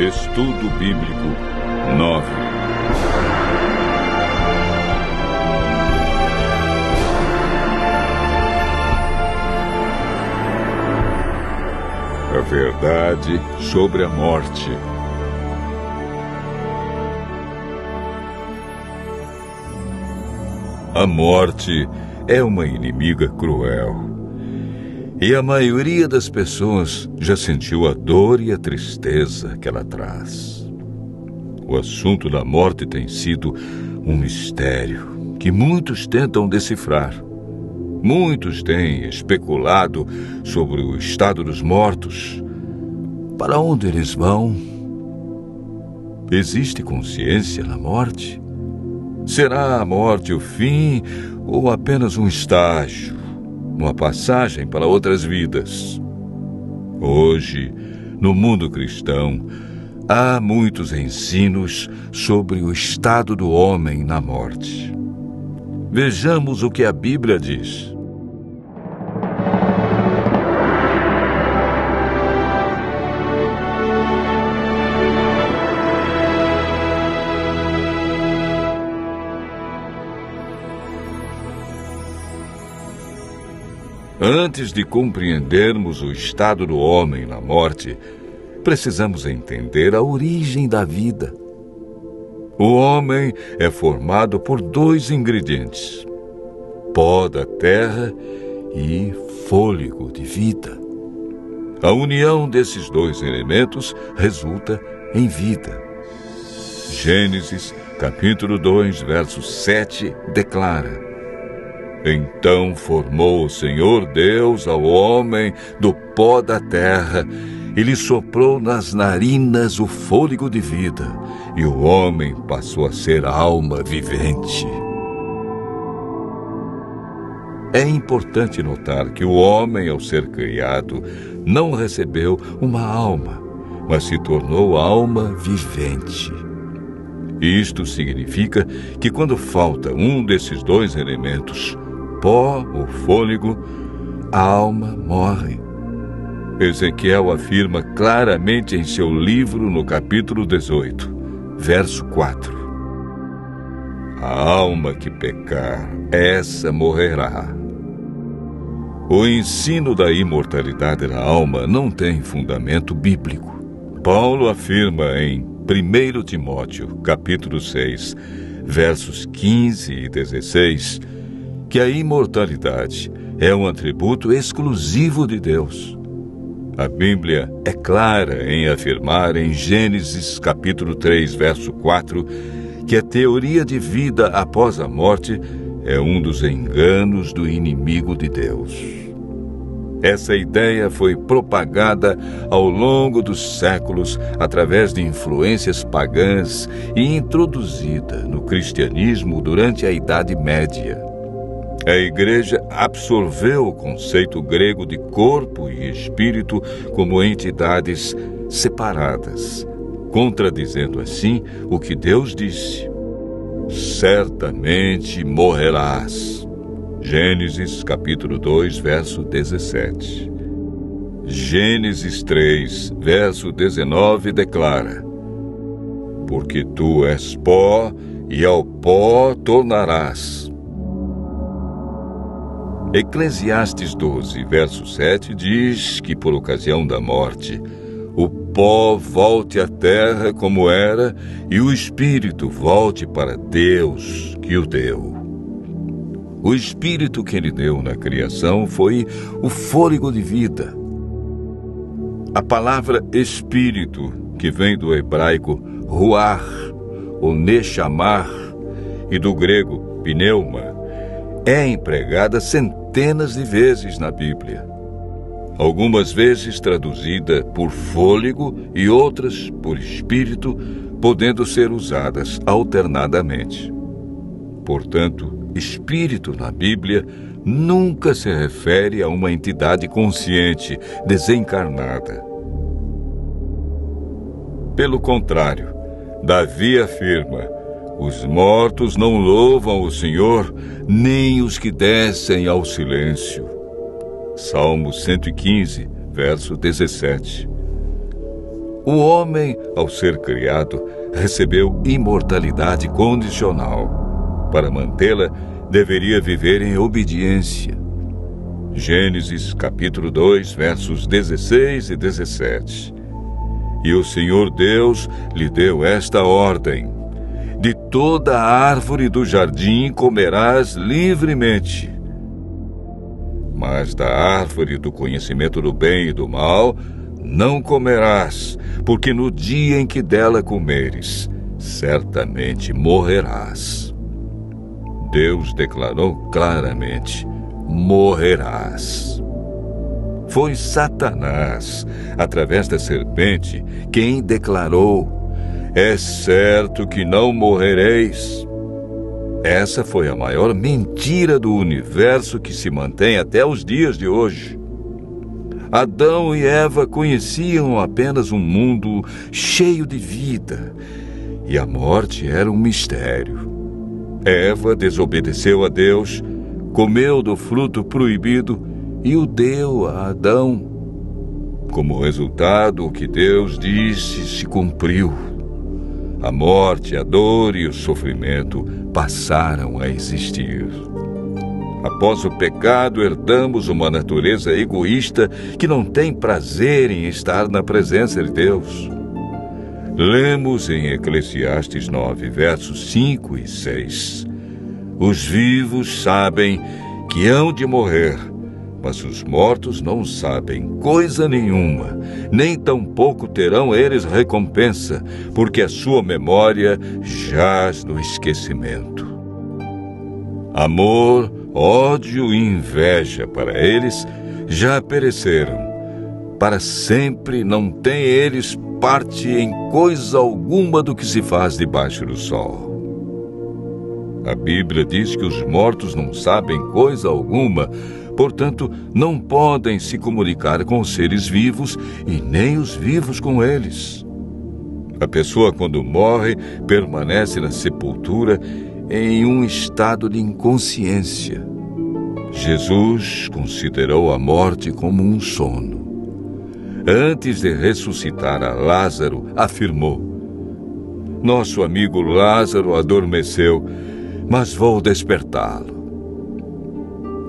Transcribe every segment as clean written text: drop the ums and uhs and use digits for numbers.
Estudo Bíblico 9. A verdade sobre a morte. A morte é uma inimiga cruel. E a maioria das pessoas já sentiu a dor e a tristeza que ela traz. O assunto da morte tem sido um mistério que muitos tentam decifrar. Muitos têm especulado sobre o estado dos mortos. Para onde eles vão? Existe consciência na morte? Será a morte o fim ou apenas um estágio, uma passagem para outras vidas? Hoje, no mundo cristão, há muitos ensinos sobre o estado do homem na morte. Vejamos o que a Bíblia diz. Antes de compreendermos o estado do homem na morte, precisamos entender a origem da vida. O homem é formado por dois ingredientes: pó da terra e fôlego de vida. A união desses dois elementos resulta em vida. Gênesis, capítulo 2, verso 7, declara: Então formou o Senhor Deus ao homem do pó da terra e lhe soprou nas narinas o fôlego de vida, e o homem passou a ser alma vivente. É importante notar que o homem, ao ser criado, não recebeu uma alma, mas se tornou alma vivente. Isto significa que quando falta um desses dois elementos, pó ou fôlego, a alma morre. Ezequiel afirma claramente em seu livro no capítulo 18, verso 4. A alma que pecar, essa morrerá. O ensino da imortalidade da alma não tem fundamento bíblico. Paulo afirma em 1 Timóteo, capítulo 6, versos 15 e 16, que a imortalidade é um atributo exclusivo de Deus. A Bíblia é clara em afirmar em Gênesis capítulo 3, verso 4, que a teoria de vida após a morte é um dos enganos do inimigo de Deus. Essa ideia foi propagada ao longo dos séculos através de influências pagãs e introduzida no cristianismo durante a Idade Média. A Igreja absorveu o conceito grego de corpo e espírito como entidades separadas, contradizendo assim o que Deus disse: certamente morrerás. Gênesis capítulo 2, verso 17. Gênesis 3, verso 19 declara: porque tu és pó e ao pó tornarás. Eclesiastes 12, verso 7 diz que por ocasião da morte, o pó volte à terra como era e o espírito volte para Deus que o deu. O espírito que ele deu na criação foi o fôlego de vida. A palavra espírito, que vem do hebraico ruach, ou nechamar, e do grego pneuma, é empregada centenas de vezes na Bíblia. Algumas vezes traduzida por fôlego e outras por espírito, podendo ser usadas alternadamente. Portanto, espírito na Bíblia nunca se refere a uma entidade consciente, desencarnada. Pelo contrário, Davi afirma: os mortos não louvam o Senhor, nem os que descem ao silêncio. Salmo 115, verso 17. O homem, ao ser criado, recebeu imortalidade condicional. Para mantê-la, deveria viver em obediência. Gênesis capítulo 2, versos 16 e 17. E o Senhor Deus lhe deu esta ordem: de toda a árvore do jardim comerás livremente, mas da árvore do conhecimento do bem e do mal não comerás, porque no dia em que dela comeres, certamente morrerás. Deus declarou claramente: morrerás. Foi Satanás, através da serpente, quem declarou: é certo que não morrereis. Essa foi a maior mentira do universo que se mantém até os dias de hoje. Adão e Eva conheciam apenas um mundo cheio de vida, e a morte era um mistério. Eva desobedeceu a Deus, comeu do fruto proibido e o deu a Adão. Como resultado, o que Deus disse se cumpriu. A morte, a dor e o sofrimento passaram a existir. Após o pecado, herdamos uma natureza egoísta que não tem prazer em estar na presença de Deus. Lemos em Eclesiastes 9, versos 5 e 6. Os vivos sabem que hão de morrer, mas os mortos não sabem coisa nenhuma, nem tampouco terão eles recompensa, porque a sua memória jaz no esquecimento. Amor, ódio e inveja para eles já pereceram. Para sempre não têm eles parte em coisa alguma do que se faz debaixo do sol. A Bíblia diz que os mortos não sabem coisa alguma, portanto, não podem se comunicar com os seres vivos e nem os vivos com eles. A pessoa, quando morre, permanece na sepultura em um estado de inconsciência. Jesus considerou a morte como um sono. Antes de ressuscitar a Lázaro, afirmou: nosso amigo Lázaro adormeceu, mas vou despertá-lo.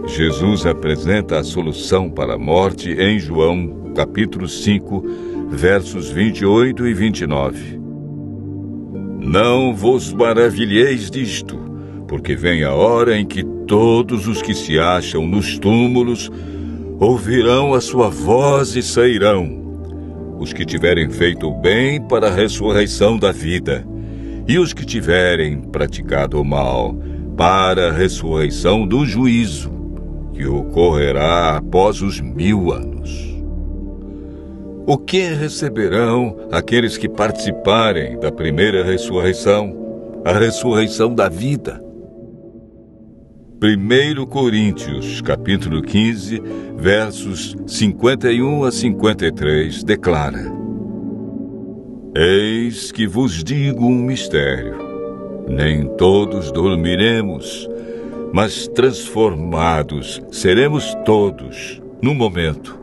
Jesus apresenta a solução para a morte em João, capítulo 5, versos 28 e 29. Não vos maravilheis disto, porque vem a hora em que todos os que se acham nos túmulos ouvirão a sua voz e sairão, os que tiverem feito o bem para a ressurreição da vida, e os que tiverem praticado o mal para a ressurreição do juízo, que ocorrerá após os 1000 anos. O que receberão aqueles que participarem da primeira ressurreição, a ressurreição da vida? 1 Coríntios, capítulo 15, versos 51 a 53, declara: eis que vos digo um mistério. Nem todos dormiremos, mas transformados seremos todos, num momento,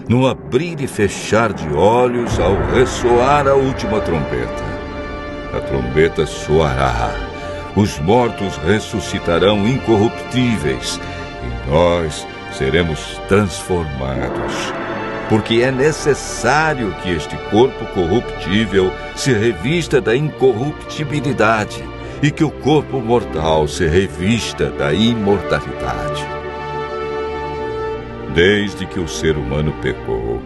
num abrir e fechar de olhos, ao ressoar a última trombeta. A trombeta soará, os mortos ressuscitarão incorruptíveis, e nós seremos transformados. Porque é necessário que este corpo corruptível se revista da incorruptibilidade, e que o corpo mortal se revista da imortalidade. Desde que o ser humano pecou,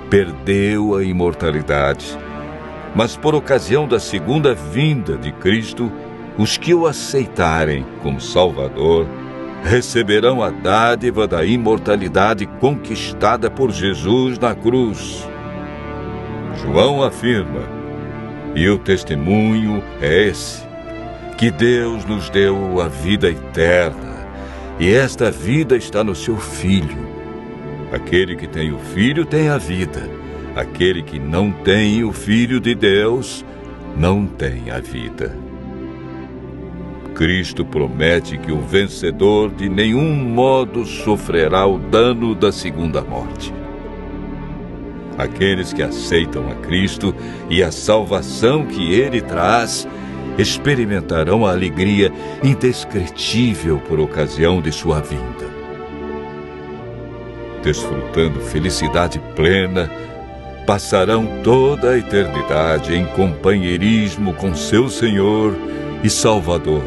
perdeu a imortalidade, mas por ocasião da segunda vinda de Cristo, os que o aceitarem como Salvador receberão a dádiva da imortalidade conquistada por Jesus na cruz. João afirma, e o testemunho é esse, que Deus nos deu a vida eterna, e esta vida está no seu Filho. Aquele que tem o Filho tem a vida. Aquele que não tem o Filho de Deus não tem a vida. Cristo promete que o vencedor de nenhum modo sofrerá o dano da segunda morte. Aqueles que aceitam a Cristo e a salvação que Ele traz experimentarão a alegria indescritível por ocasião de sua vinda. Desfrutando felicidade plena, passarão toda a eternidade em companheirismo com seu Senhor e Salvador.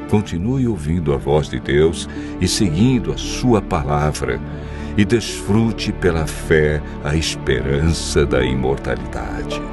Continue ouvindo a voz de Deus e seguindo a sua palavra, e desfrute pela fé a esperança da imortalidade.